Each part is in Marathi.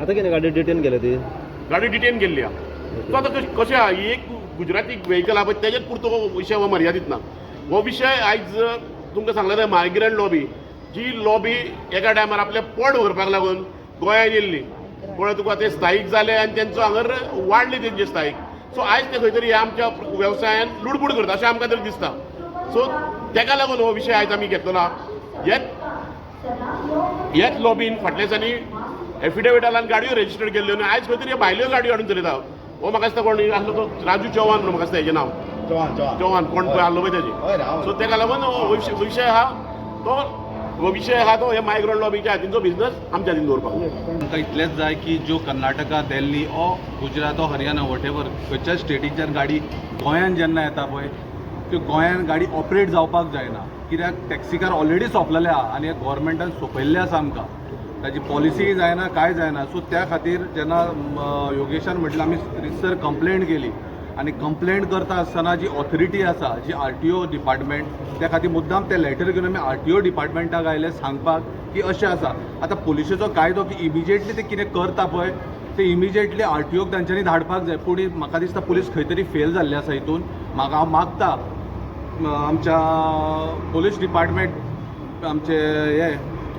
आता कितें गाडी डिटेन केल्या ती गाडी डिटेन केल्ली आहा. सो आतां कशें आहा ही एक गुजराती व्हेकल आहा पळय तेजेच पुरतो हो विशय हो मर्यादीत ना. हो विशय आयज तुमकां सांगला ते मायग्रंट लॉबी जी लॉबी एका टायमार आपले पोट भरपाक लागून गोंयांत येयल्ली पळय तुका ते स्थायीक जाले आनी तेंचो हांगर वाडली तेंचे स्थायीक. सो आयज ते खंय तरी ह्या आमच्या वेवसायान लुडबूड करता अशें आमकां तरी दिसता. सो तेका लागून हो विशय आयज आमी घेतलो ना. ह्याच लॉबीन फाटल्या दिसांनी एफिडेविटान गाडयो रेजिस्टर केल्ल्यो आनी आयज खंय तरी भायल्यो गाडयो हाडून चलयता. हो म्हाका दिसता कोण आसलो तो राजू चव्हाण म्हणून म्हाका दिसता हेजें नांव चव्हाण कोण पळय आसलो पळय तेजें. सो तेका लागून हो विशय आहा तो हे मायग्रंट लॉबीच्या हातींचो बिझनस आमच्या हातीन दवरपाक. आमकां इतलेंच जाय की जो कर्नाटका दिल्ली ओ गुजरात ओ हरियाणा वॉटेवर खंयच्याय स्टेटीच्यान गाडी गोंयान जेन्ना येता पळय त्यो गोंयान गाडी ऑपरेट जावपाक जायना. कित्याक टॅक्सीकार ऑलरेडी सोंपलेले आहा आनी गोवोरमेंटान सोंपयल्लें आसा आमकां. ताजी पॉलिसी जायना कांय जायना. सो त्या खातीर जेन्ना योगेशान म्हटलें आमी रिसर कंप्लेंट केली आनी कंप्लेंट करता आसतना जी ऑथॉरिटी आसा जी RTO डिपार्टमेंट त्या खातीर मुद्दाम ते लेटर घेवन आमी RTO डिपार्टमेंटाक आयले सांगपाक की अशें आसा. आतां पुलिशेचो कायदो की इमिजिएटली ते कितें करता पळय ते इमिजिएटली RTOक तांच्यांनी धाडपाक जाय. पूण म्हाका दिसता पुलीस खंय तरी फेल जाल्ले आसा हितून. म्हाका हांव मागता आमच्या पुलीस डिपार्टमेंट आमचे हे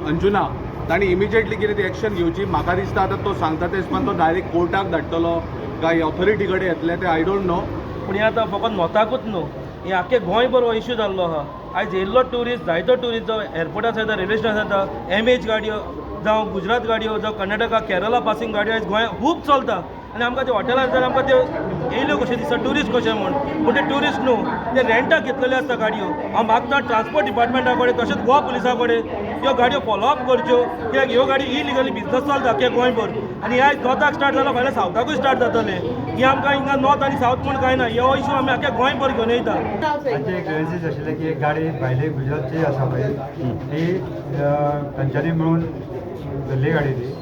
अंजुना तांणी इमिजिएटली कितें ती एक्शन घेवची. म्हाका दिसता आतां तो सांगता ते हिसपान तो डायरेक्ट कोर्टाक धाडटलो काय ऑथॉरिटी कडेन येतले ते आय डोंट नो. पूण हें आतां फकत नॉर्थाकूच न्हू हें आख्खे गोंयभर हो इश्यू जाल्लो आहा. आयज येयल्लो ट्युरिस्ट जायतो ट्युरिस्ट जावं एअरपोर्टार येता रेल्वे स्टेशन येता MH गाडयो जावं गुजरात गाडयो जावं कर्नाटका केरला पासिंग गाडयो आयज गोंयांत खूब चलता. आनी आमकां ते हॉटेलार जाल्यार आमकां त्यो येयल्यो कशें दिसता ट्युरिस्ट कशें म्हण. पूण ते ट्युरिस्ट न्हू ते रेंटाक घेतलेले आसता गाडयो. हांव मागता ट्रान्सपोर्ट डिपार्टमेंटा कडेन तशेंच गोवा पुलिसा कडेन ह्यो गाडयो फॉलोअप करच्यो कित्याक ह्यो गाडयो इलिगली बिझनस चलता आख्या गोंयभर. आनी आयज नॉर्थाक स्टार्ट जालो फाल्यां सावथाकूय स्टार्ट जातले. ही आमकां हिंगा नॉर्थ आनी सावथ म्हूण कांय ना. हो इश्यू आमी आख्या गोंयभर घेवन येता. आमचे एक ग्रेसीस आशिल्ले की एक गाडी भायले गुजरातची आसा पळय ती तांच्यांनी मेळून धरली गाडी ती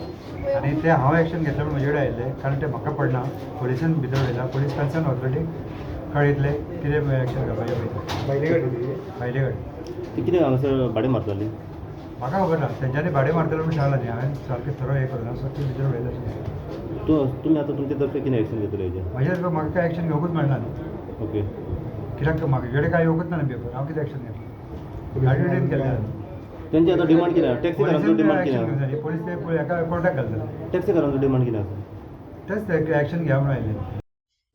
आनी ते हांव एक्शन घेतलें म्हूण म्हजे कडेन आयिल्ले कारण ते म्हाका पडना पुलिसान भितर वयला पुलीस कन्सर्न ऑथॉरिटीक कळयतले कितें एक्शन घेवपाचें पळय. भायली गाडी कितें हांगासर भाडें मारताली म्हाका खबर ना तेंच्यांनी भाडें मारतले म्हूण सांगलां न्ही हांवें सारकें थरो हें करूं ना सो ती भितर वयले. तुमी आतां तुमचे तर्फे कितें एक्शन घेतले हेजें म्हाज्या म्हाका काय एक्शन घेवंकूच मेळना न्ही. ओके कित्याक म्हाजे कडेन काय येवंकूच ना पेपर हांव कितें एक्शन घेतलें गाडी डिटेन केलें. तेंची आतां डिमांड कितें आहा टॅक्सीकारांचो डिमांड कितें आहा पोलीस ते एका कोर्टाक घालतले टॅक्सीकारांचो डिमांड कितें आसा तेच एक्शन घ्या म्हणून आयले.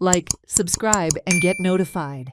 Like, subscribe, and get notified.